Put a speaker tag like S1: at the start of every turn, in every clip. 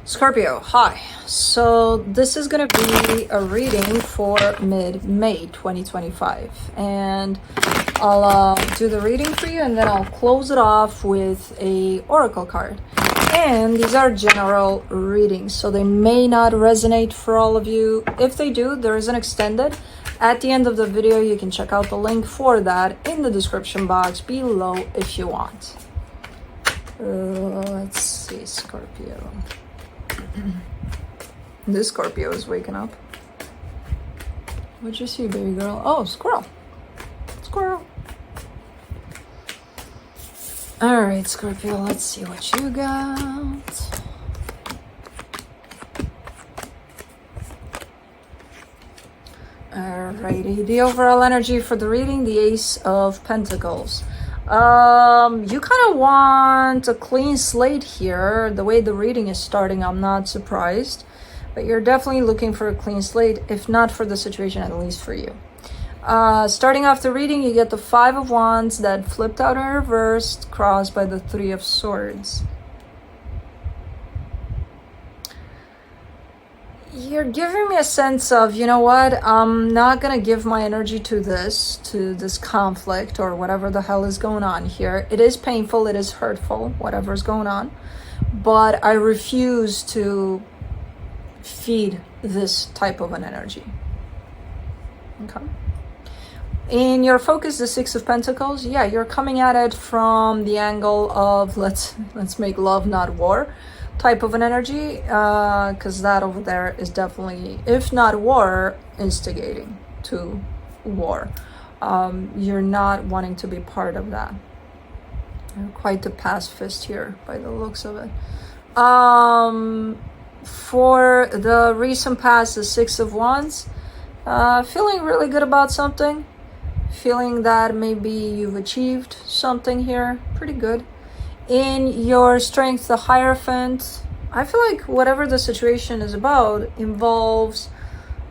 S1: Scorpio, hi. So this is going to be a reading for mid-May 2025. And I'll do the reading for you and then I'll close it off with a oracle card. And these are general readings, so they may not resonate for all of you. If they do, there is an extended. At the end of the video, you can check out the link for that in the description box below if you want. Let's see, Scorpio. This Scorpio is waking up. What'd you see, baby girl? Oh, squirrel. Squirrel. All right, Scorpio, let's see what you got. Alrighty, the overall energy for the reading, the Ace of Pentacles. You kind of want a clean slate here. The way the reading is starting, I'm not surprised. But you're definitely looking for a clean slate, if not for the situation, at least for you. Starting off the reading, you get the Five of Wands that flipped out and reversed, crossed by the Three of Swords. You're giving me a sense of, you know what, I'm not going to give my energy to this conflict or whatever the hell is going on here. It is painful, it is hurtful, whatever's going on. But I refuse to feed this type of an energy. Okay. In your focus, the Six of Pentacles, yeah, you're coming at it from the angle of let's make love, not war type of an energy, because that over there is definitely, if not war, instigating to war. You're not wanting to be part of that. You're quite the pacifist here by the looks of it. For the recent past, the Six of Wands, feeling really good about something, feeling that maybe you've achieved something here, pretty good. In your strength, the Hierophant, I feel like whatever the situation is about involves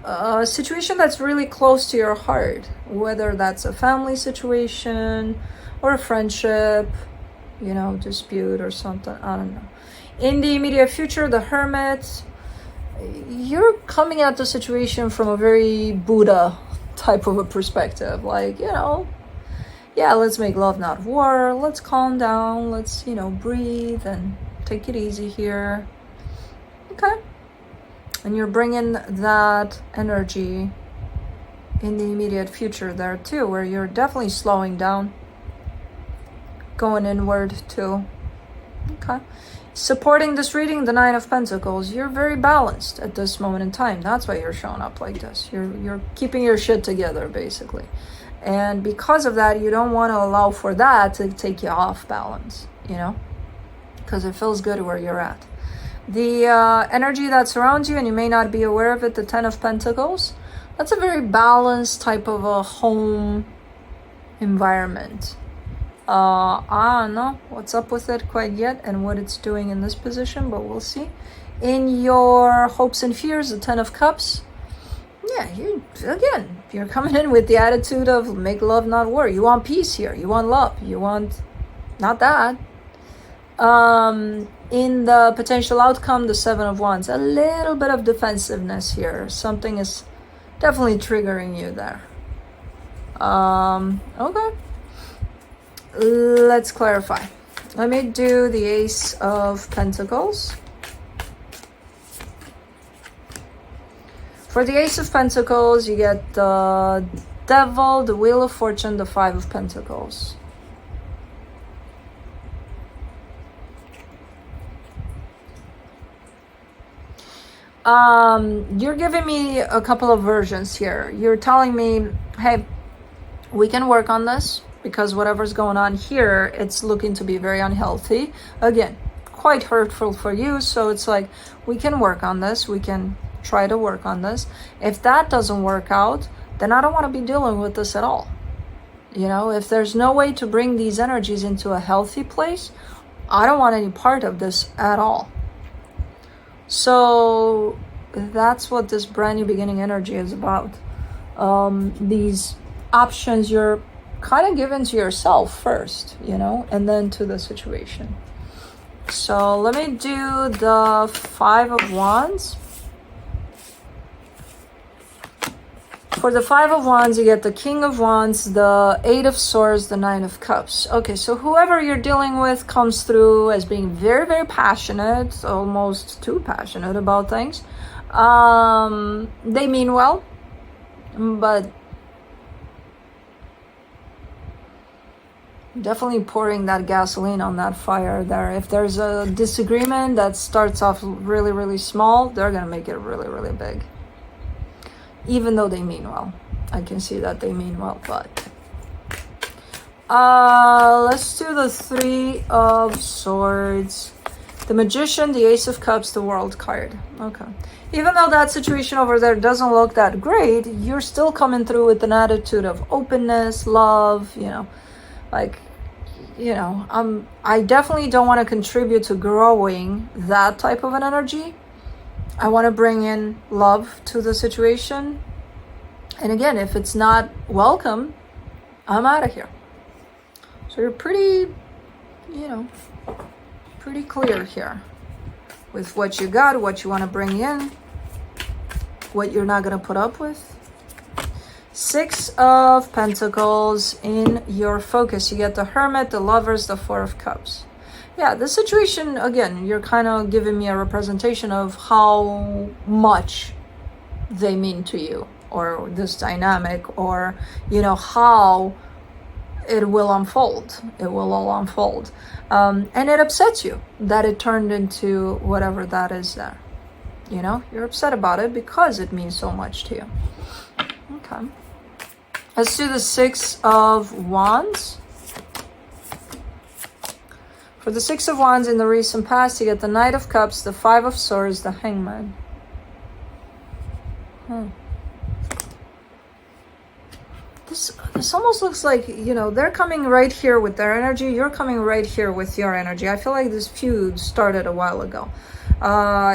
S1: a situation that's really close to your heart, whether that's a family situation or a friendship, you know, dispute or something, I don't know. In the immediate future, the Hermit, you're coming at the situation from a very Buddha type of a perspective, like, you know, yeah, let's make love, not war. Let's calm down. Let's, you know, breathe and take it easy here. Okay. And you're bringing that energy in the immediate future there too, where you're definitely slowing down, going inward too. Okay. Supporting this reading, the Nine of Pentacles, you're very balanced at this moment in time. That's why you're showing up like this. You're keeping your shit together, basically. And because of that, you don't want to allow for that to take you off balance, you know, because it feels good where you're at. The energy that surrounds you, and you may not be aware of it, the Ten of Pentacles, that's a very balanced type of a home environment. I don't know what's up with it quite yet and what it's doing in this position, but we'll see. In your hopes and fears, the Ten of Cups, yeah, you're coming in with the attitude of make love, not war. You want peace here. You want love. You want not that. In the potential outcome, the Seven of Wands, a little bit of defensiveness here. Something is definitely triggering you there. Okay. Let's clarify. Let me do the Ace of Pentacles. For the Ace of Pentacles, you get the Devil, the Wheel of Fortune, the Five of Pentacles. You're giving me a couple of versions here. You're telling me, hey, we can work on this because whatever's going on here, it's looking to be very unhealthy. Again, quite hurtful for you. So it's like, we can work on this. We can try to work on this. If that doesn't work out, then I don't want to be dealing with this at all. You know, if there's no way to bring these energies into a healthy place, I don't want any part of this at all. So that's what this brand new beginning energy is about. These options you're kind of given to yourself first, you know, and then to the situation. So let me do the Five of Wands. For the Five of Wands, you get the King of Wands, the Eight of Swords, the Nine of Cups. Okay, so whoever you're dealing with comes through as being very, very passionate, almost too passionate about things. They mean well, but definitely pouring that gasoline on that fire there. If there's a disagreement that starts off really, really small, they're going to make it really, really big. Even though they mean well. I can see that they mean well, but let's do the Three of Swords, the Magician, the Ace of Cups, the World card. Okay. Even though that situation over there doesn't look that great, you're still coming through with an attitude of openness, love, you know, like, you know, I definitely don't want to contribute to growing that type of an energy. I want to bring in love to the situation. And again, if it's not welcome, I'm out of here. So you're pretty, you know, pretty clear here with what you got, what you want to bring in, what you're not going to put up with. Six of Pentacles in your focus. You get the Hermit, the Lovers, the Four of Cups. Yeah, the situation, again, you're kind of giving me a representation of how much they mean to you, or this dynamic, or, you know, how it will unfold. It will all unfold. And it upsets you that it turned into whatever that is there. You know, you're upset about it because it means so much to you. Okay. Let's do the Six of Wands. For the Six of Wands in the recent past, you get the Knight of Cups, the Five of Swords, the Hangman. This almost looks like, you know, they're coming right here with their energy. You're coming right here with your energy. I feel like this feud started a while ago.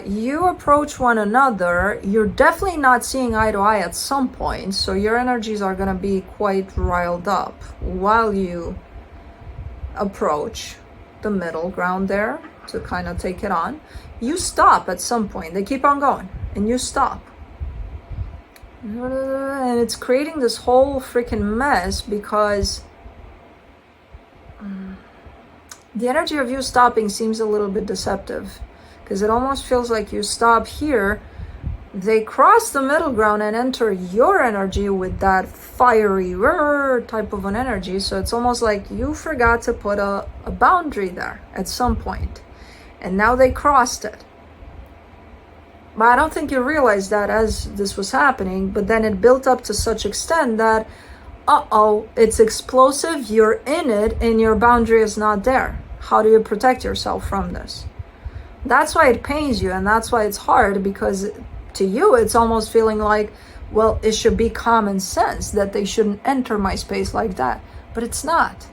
S1: You approach one another. You're definitely not seeing eye to eye at some point. So your energies are going to be quite riled up while you approach the middle ground there to kind of take it on. You stop at some point. They keep on going and you stop. And it's creating this whole freaking mess because the energy of you stopping seems a little bit deceptive, because it almost feels like you stop here, they cross the middle ground and enter your energy with that fiery type of an energy. So it's almost like you forgot to put a boundary there at some point, and now they crossed it. But I don't think you realized that as this was happening, but then it built up to such extent that, it's explosive, you're in it, and your boundary is not there. How do you protect yourself from this? That's why it pains you, and that's why it's hard, because to you, it's almost feeling like, well, it should be common sense that they shouldn't enter my space like that. But it's not.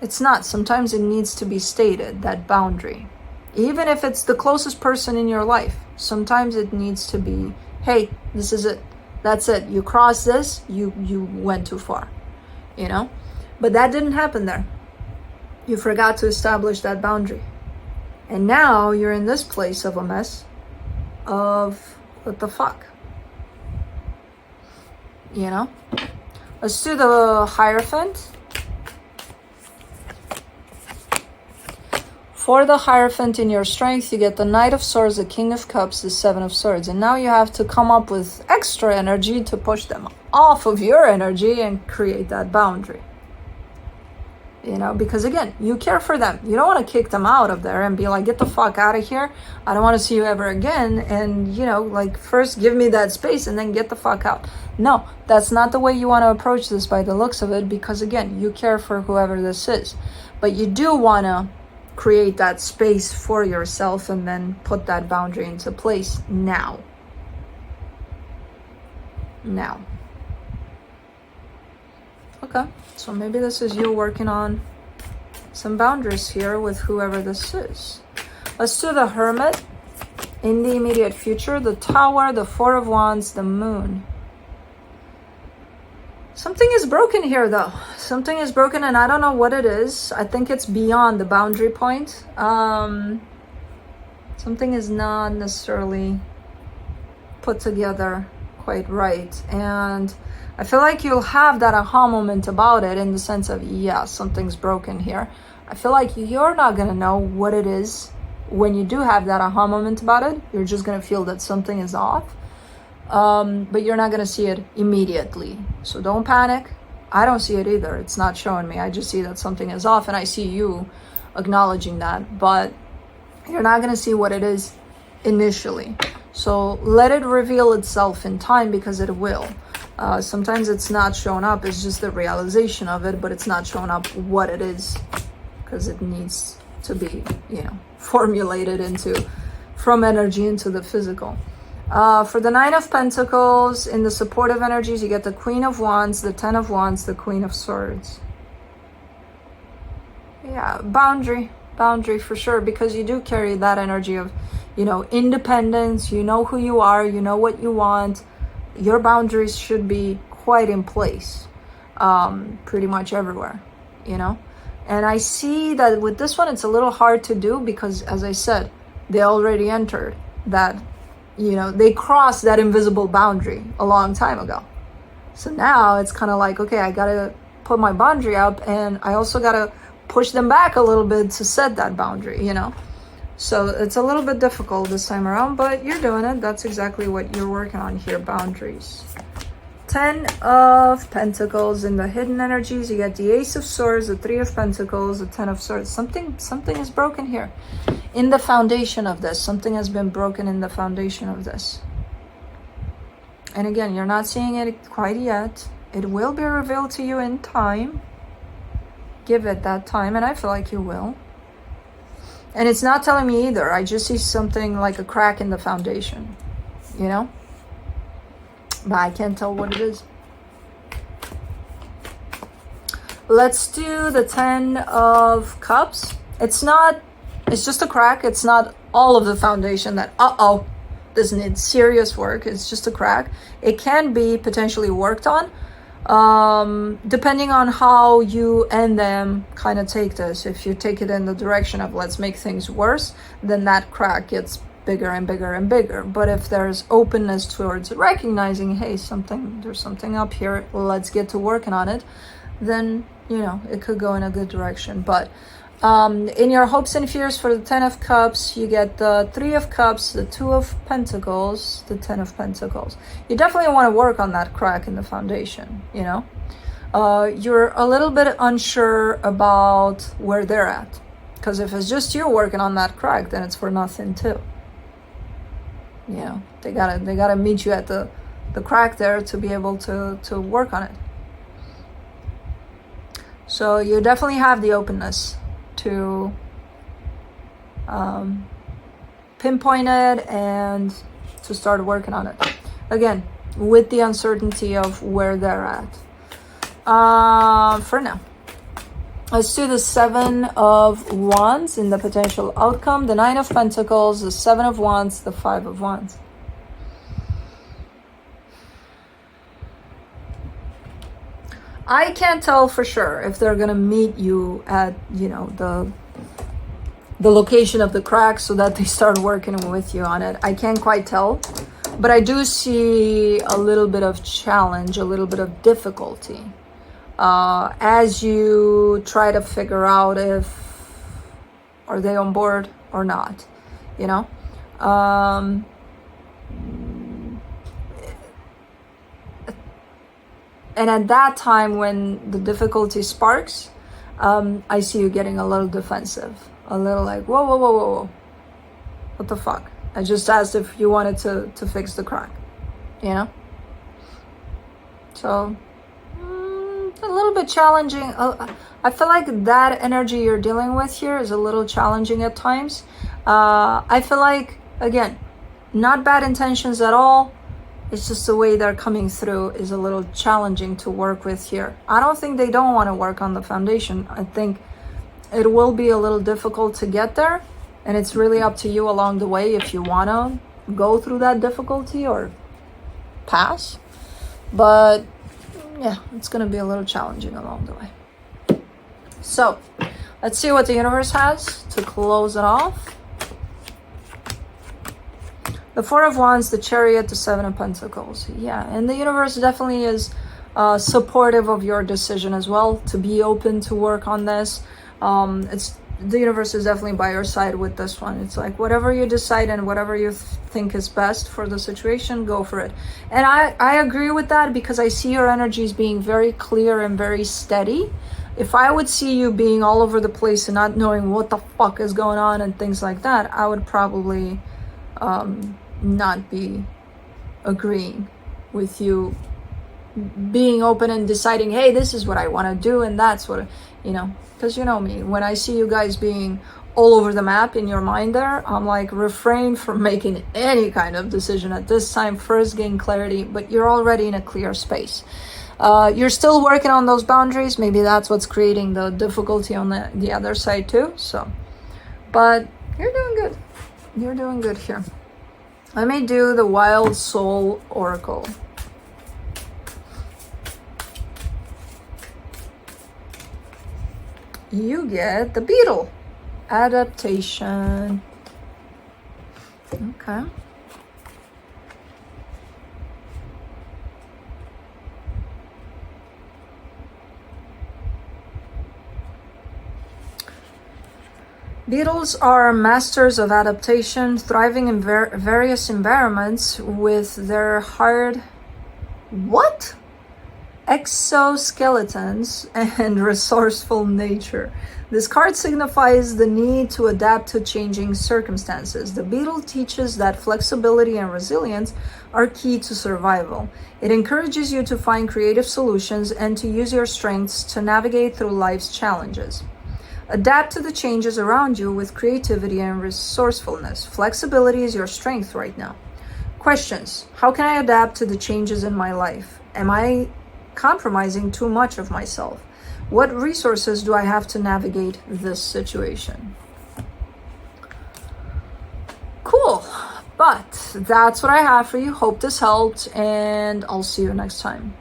S1: It's not. Sometimes it needs to be stated, that boundary. Even if it's the closest person in your life, sometimes it needs to be, hey, this is it. That's it. You crossed this, you went too far, you know? But that didn't happen there. You forgot to establish that boundary. And now you're in this place of a mess of what the fuck, you know? Let's do the Hierophant. For the Hierophant in your strength, you get the Knight of Swords, the King of Cups, the Seven of Swords. And now you have to come up with extra energy to push them off of your energy and create that boundary. You know, because again, you care for them. You don't want to kick them out of there and be like, get the fuck out of here. I don't want to see you ever again. And, you know, like, first give me that space and then get the fuck out. No, that's not the way you want to approach this by the looks of it, because again, you care for whoever this is. But you do want to create that space for yourself and then put that boundary into place now. Okay, so maybe this is you working on some boundaries here with whoever this is. Let's do the Hermit in the immediate future, the Tower, the Four of Wands, the Moon. Something is broken here though. Something is broken and I don't know what it is. I think it's beyond the boundary point. Something is not necessarily put together quite right. And I feel like you'll have that aha moment about it, in the sense of, yeah, something's broken here. I feel like you're not gonna know what it is when you do have that aha moment about it. You're just gonna feel that something is off. But you're not gonna see it immediately. So don't panic. I don't see it either. It's not showing me. I just see that something is off, and I see you acknowledging that. But you're not gonna see what it is initially. So let it reveal itself in time, because it will. Sometimes it's not showing up. It's just the realization of it, but it's not showing up what it is, because it needs to be, formulated from energy into the physical. For the Nine of Pentacles, in the supportive energies, you get the Queen of Wands, the Ten of Wands, the Queen of Swords. Yeah, boundary for sure, because you do carry that energy of, independence. You know who you are, you know what you want. Your boundaries should be quite in place, pretty much everywhere, And I see that with this one, it's a little hard to do because, as I said, they already entered that, they crossed that invisible boundary a long time ago. So now it's kind of like, okay, I got to put my boundary up, and I also got to push them back a little bit to set that boundary, So it's a little bit difficult this time around, but you're doing it. That's exactly what you're working on here, boundaries. 10 of Pentacles in the hidden energies. You get the Ace of Swords, the 3 of Pentacles, the 10 of Swords. Something is broken here. In the foundation of this, something has been broken in the foundation of this. And again, you're not seeing it quite yet. It will be revealed to you in time. Give it that time, and I feel like you will. And it's not telling me either. I just see something like a crack in the foundation, But I can't tell what it is. Let's do the 10 of Cups. It's just a crack. It's not all of the foundation that, this needs serious work. It's just a crack. It can be potentially worked on. Depending on how you and them kind of take this. If you take it in the direction of let's make things worse, then that crack gets bigger and bigger and bigger. But if there's openness towards recognizing, hey, there's something up here, let's get to working on it, then it could go in a good direction. But in your hopes and fears, for the 10 of Cups, you get the 3 of Cups, the 2 of Pentacles, the 10 of Pentacles. You definitely want to work on that crack in the foundation, You're a little bit unsure about where they're at. Because if it's just you working on that crack, then it's for nothing too. They gotta meet you at the crack there to be able to work on it. So you definitely have the openness to pinpoint it and to start working on it. Again, with the uncertainty of where they're at. For now. Let's do the 7 of Wands in the potential outcome. The 9 of Pentacles, the 7 of Wands, the 5 of Wands. I can't tell for sure if they're gonna meet you at, the location of the crack so that they start working with you on it. I can't quite tell, but I do see a little bit of challenge, a little bit of difficulty. As you try to figure out if are they on board or not, and at that time when the difficulty sparks, I see you getting a little defensive, a little like, whoa, what the fuck? I just asked if you wanted to fix the crack, So a little bit challenging. I feel like that energy you're dealing with here is a little challenging at times. I feel like, again, not bad intentions at all. It's just the way they're coming through is a little challenging to work with here. I don't think they don't want to work on the foundation. I think it will be a little difficult to get there. And it's really up to you along the way if you want to go through that difficulty or pass. But yeah, it's going to be a little challenging along the way. So let's see what the universe has to close it off. The Four of Wands, the Chariot, the Seven of Pentacles. Yeah, and the universe definitely is supportive of your decision as well, to be open to work on this. The universe is definitely by your side with this one. It's like whatever you decide and whatever you think is best for the situation, go for it. And I agree with that, because I see your energies being very clear and very steady. If I would see you being all over the place and not knowing what the fuck is going on and things like that, I would probably not be agreeing with you being open and deciding, hey, this is what I want to do, and that's what, you know, because you know me, when I see you guys being all over the map in your mind there, I'm like, refrain from making any kind of decision at this time. First gain clarity, but you're already in a clear space. You're still working on those boundaries. Maybe that's what's creating the difficulty on the other side too. So, but you're doing good. You're doing good here. Let me do the Wild Soul Oracle. You get the Beetle. Adaptation. Okay. Beetles are masters of adaptation, thriving in various environments with their hard exoskeletons and resourceful nature. This card signifies the need to adapt to changing circumstances. The beetle teaches that flexibility and resilience are key to survival. It encourages you to find creative solutions and to use your strengths to navigate through life's challenges. Adapt to the changes around you with creativity and resourcefulness. Flexibility is your strength right now. Questions. How can I adapt to the changes in my life? Am I compromising too much of myself? What resources do I have to navigate this situation? Cool. But that's what I have for you. Hope this helped, and I'll see you next time.